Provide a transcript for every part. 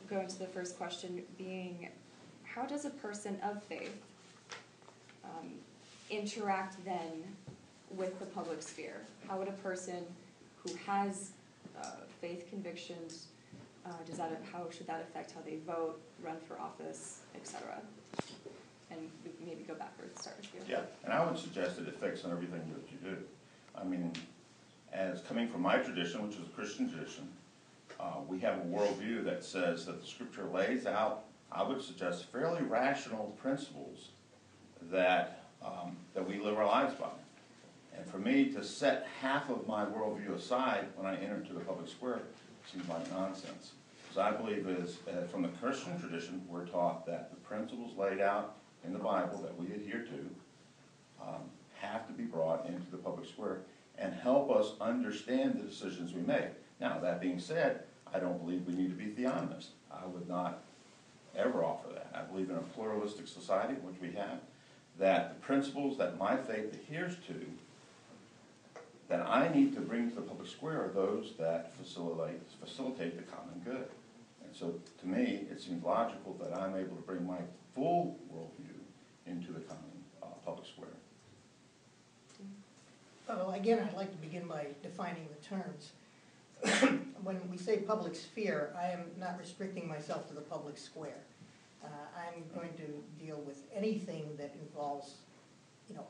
go into the first question being, how does a person of faith interact then with the public sphere? How would a person who has faith convictions, how should that affect how they vote, run for office, etc.? And maybe go backwards, start with you. Yeah, and I would suggest that it affects on everything that you do. I mean, as coming from my tradition, which is a Christian tradition, we have a worldview that says that the Scripture lays out, I would suggest, fairly rational principles that that we live our lives by. And for me to set half of my worldview aside when I enter into the public square seems like nonsense. Because I believe from the Christian tradition, we're taught that the principles laid out in the Bible that we adhere to have to be brought into the public square and help us understand the decisions we make. Now, that being said, I don't believe we need to be theonomists. I would not ever offer that. I believe in a pluralistic society, which we have, that the principles that my faith adheres to, that I need to bring to the public square are those that facilitate the common good. And so, to me, it seems logical that I'm able to bring my full worldview into the common public square. Well, again, I'd like to begin by defining the terms. When we say public sphere, I am not restricting myself to the public square. I'm going to deal with anything that involves,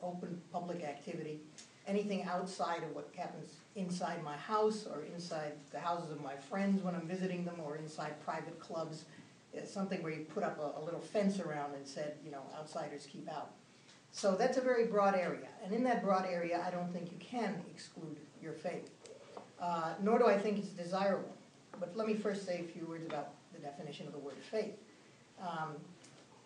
open public activity, anything outside of what happens inside my house or inside the houses of my friends when I'm visiting them, or inside private clubs. It's something where you put up a little fence around and said, outsiders keep out. So that's a very broad area. And in that broad area, I don't think you can exclude your faith. Nor do I think it's desirable. But let me first say a few words about the definition of the word faith.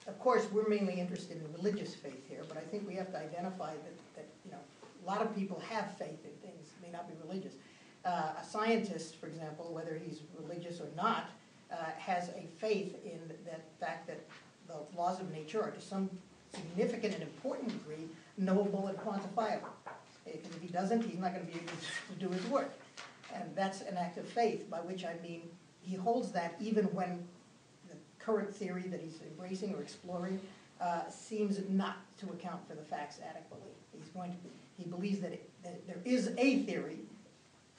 Of course, we're mainly interested in religious faith here, but I think we have to identify that a lot of people have faith in things, may not be religious. A scientist, for example, whether he's religious or not, has a faith in that fact that the laws of nature are to some significant and important degree knowable and quantifiable. Because if he doesn't, he's not going to be able to do his work. And that's an act of faith, by which I mean he holds that even when the current theory that he's embracing or exploring seems not to account for the facts adequately. He believes that there is a theory,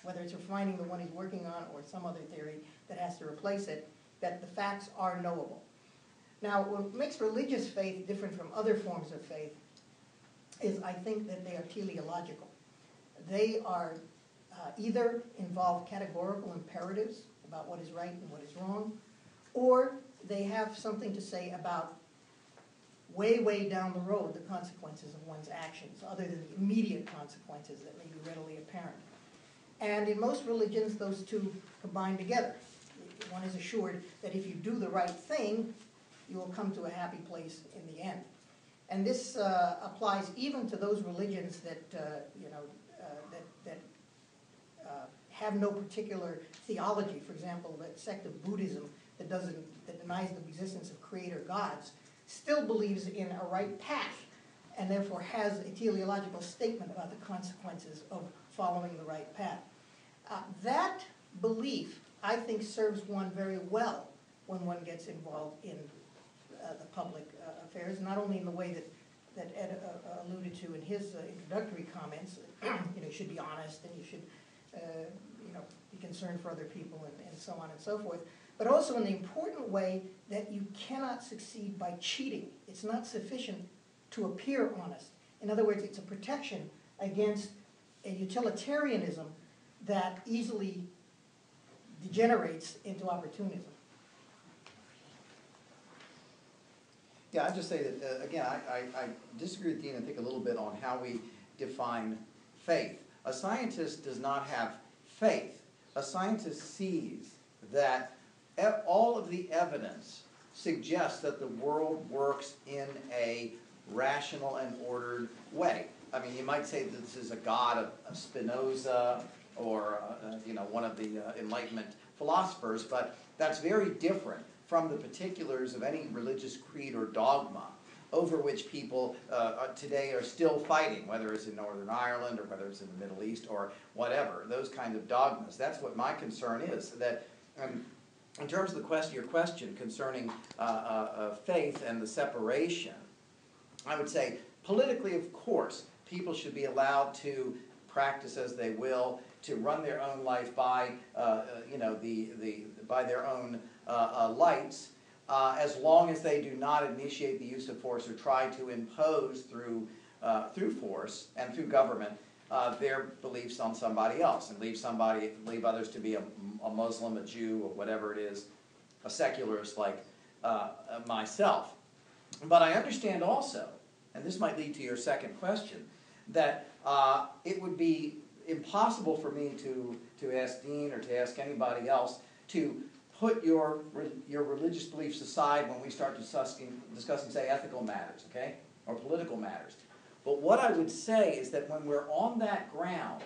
whether it's refining the one he's working on or some other theory that has to replace it, that the facts are knowable. Now, what makes religious faith different from other forms of faith is, I think, that they are teleological. They are either involve categorical imperatives about what is right and what is wrong, or they have something to say about way, way down the road the consequences of one's actions, other than the immediate consequences that may be readily apparent. And in most religions, those two combine together. One is assured that if you do the right thing, you will come to a happy place in the end. And this applies even to those religions that have no particular theology. For example, the sect of Buddhism that denies the existence of creator gods still believes in a right path, and therefore has a teleological statement about the consequences of following the right path. That belief, I think, serves one very well when one gets involved in the public affairs, not only in the way that Ed alluded to in his introductory comments. You should be honest, and you should be concerned for other people, and so on and so forth, but also in the important way that you cannot succeed by cheating. It's not sufficient to appear honest. In other words, it's a protection against a utilitarianism that easily degenerates into opportunism. Yeah, I'd just say that, again, I disagree with Dean, I think, a little bit on how we define faith. A scientist does not have faith. A scientist sees that all of the evidence suggests that the world works in a rational and ordered way. I mean, you might say that this is a god of Spinoza or one of the Enlightenment philosophers, but that's very different from the particulars of any religious creed or dogma over which people today are still fighting, whether it's in Northern Ireland or whether it's in the Middle East or whatever, those kind of dogmas. That's what my concern is, that in terms of your question concerning faith and the separation, I would say politically, of course, people should be allowed to practice as they will, to run their own life by, by their own lights, as long as they do not initiate the use of force or try to impose through force and through government their beliefs on somebody else, and leave others to be a Muslim, a Jew, or whatever it is, a secularist like myself. But I understand also, and this might lead to your second question, that it would be impossible for me to ask Dean or to ask anybody else to put your religious beliefs aside when we start discussing, say, ethical matters, okay, or political matters. But what I would say is that when we're on that ground,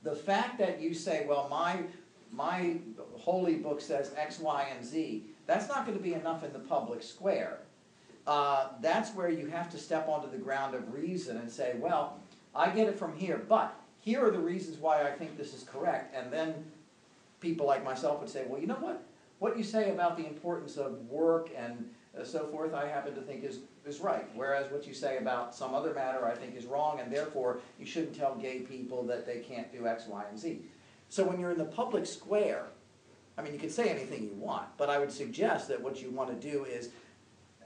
the fact that you say, well, my holy book says X, Y, and Z, that's not going to be enough in the public square. That's where you have to step onto the ground of reason and say, well, I get it from here, but here are the reasons why I think this is correct. And then people like myself would say, well, you know what? What you say about the importance of work and so forth, I happen to think is right. Whereas what you say about some other matter I think is wrong, and therefore you shouldn't tell gay people that they can't do X, Y, and Z. So when you're in the public square, I mean, you can say anything you want, but I would suggest that what you want to do is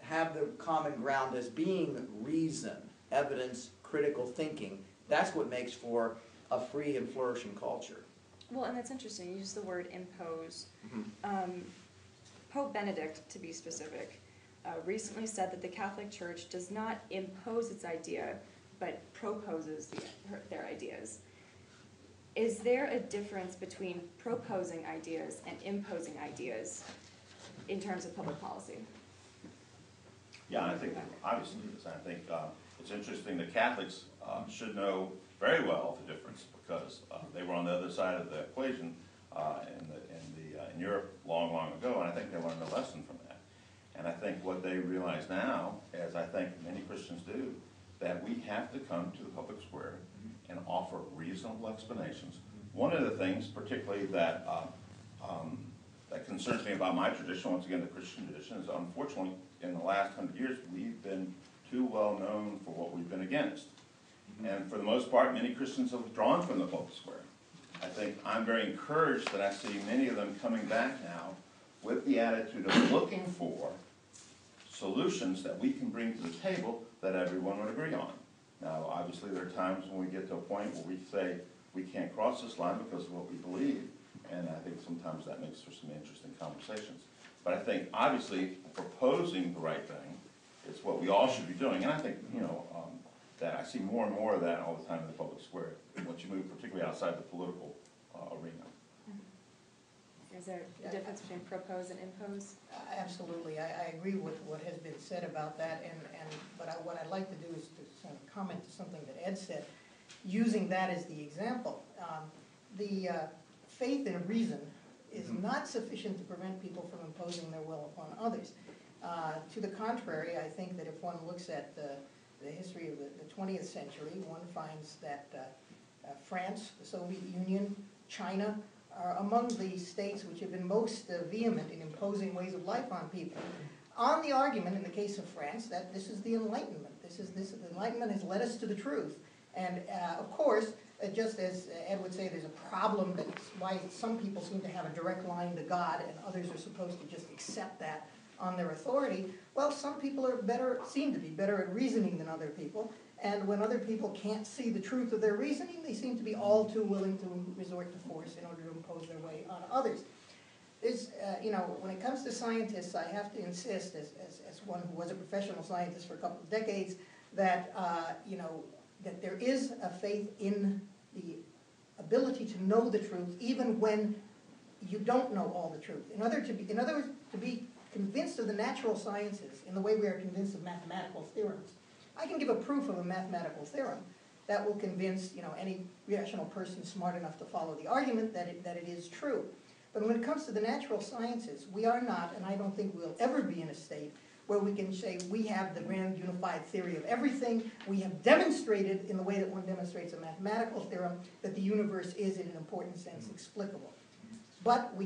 have the common ground as being reason, evidence, critical thinking. That's what makes for a free and flourishing culture. Well, and that's interesting. You use the word impose. Mm-hmm. Pope Benedict, to be specific, recently said that the Catholic Church does not impose its idea, but proposes their ideas. Is there a difference between proposing ideas and imposing ideas in terms of public policy? Yeah, I think obviously it is. I think it's interesting that Catholics should know very well the difference, because they were on the other side of the equation in Europe long ago, and I think they learned a lesson from that. And I think what they realize now, as I think many Christians do, that we have to come to the public square and offer reasonable explanations. One of the things, particularly that that concerns me about my tradition, once again the Christian tradition, is unfortunately in the last 100 years we've been too well known for what we've been against. And for the most part, many Christians have withdrawn from the public square. I think I'm very encouraged that I see many of them coming back now with the attitude of looking for solutions that we can bring to the table that everyone would agree on. Now, obviously, there are times when we get to a point where we say we can't cross this line because of what we believe, and I think sometimes that makes for some interesting conversations. But I think, obviously, proposing the right thing is what we all should be doing, and I think, that I see more and more of that all the time in the public square, once you move particularly outside the political arena. Is there a difference between propose and impose? Absolutely. I agree with what has been said about that, but what I'd like to do is to sort of comment to something that Ed said, using that as the example. The faith in reason is not sufficient to prevent people from imposing their will upon others. To the contrary, I think that if one looks at the history of the 20th century, one finds that France, the Soviet Union, China are among the states which have been most vehement in imposing ways of life on people. On the argument, in the case of France, that this is the Enlightenment. The Enlightenment has led us to the truth. And of course, just as Ed would say, there's a problem that's why some people seem to have a direct line to God and others are supposed to just accept that on their authority. Well, some people seem to be better at reasoning than other people, and when other people can't see the truth of their reasoning, they seem to be all too willing to resort to force in order to impose their way on others. There's, when it comes to scientists, I have to insist, as one who was a professional scientist for a couple of decades, that that there is a faith in the ability to know the truth, even when you don't know all the truth. In other words, to be convinced of the natural sciences in the way we are convinced of mathematical theorems. I can give a proof of a mathematical theorem that will convince any rational person smart enough to follow the argument that it is true. But when it comes to the natural sciences, we are not, and I don't think we'll ever be in a state where we can say we have the grand unified theory of everything. We have demonstrated, in the way that one demonstrates a mathematical theorem, that the universe is in an important sense explicable. But we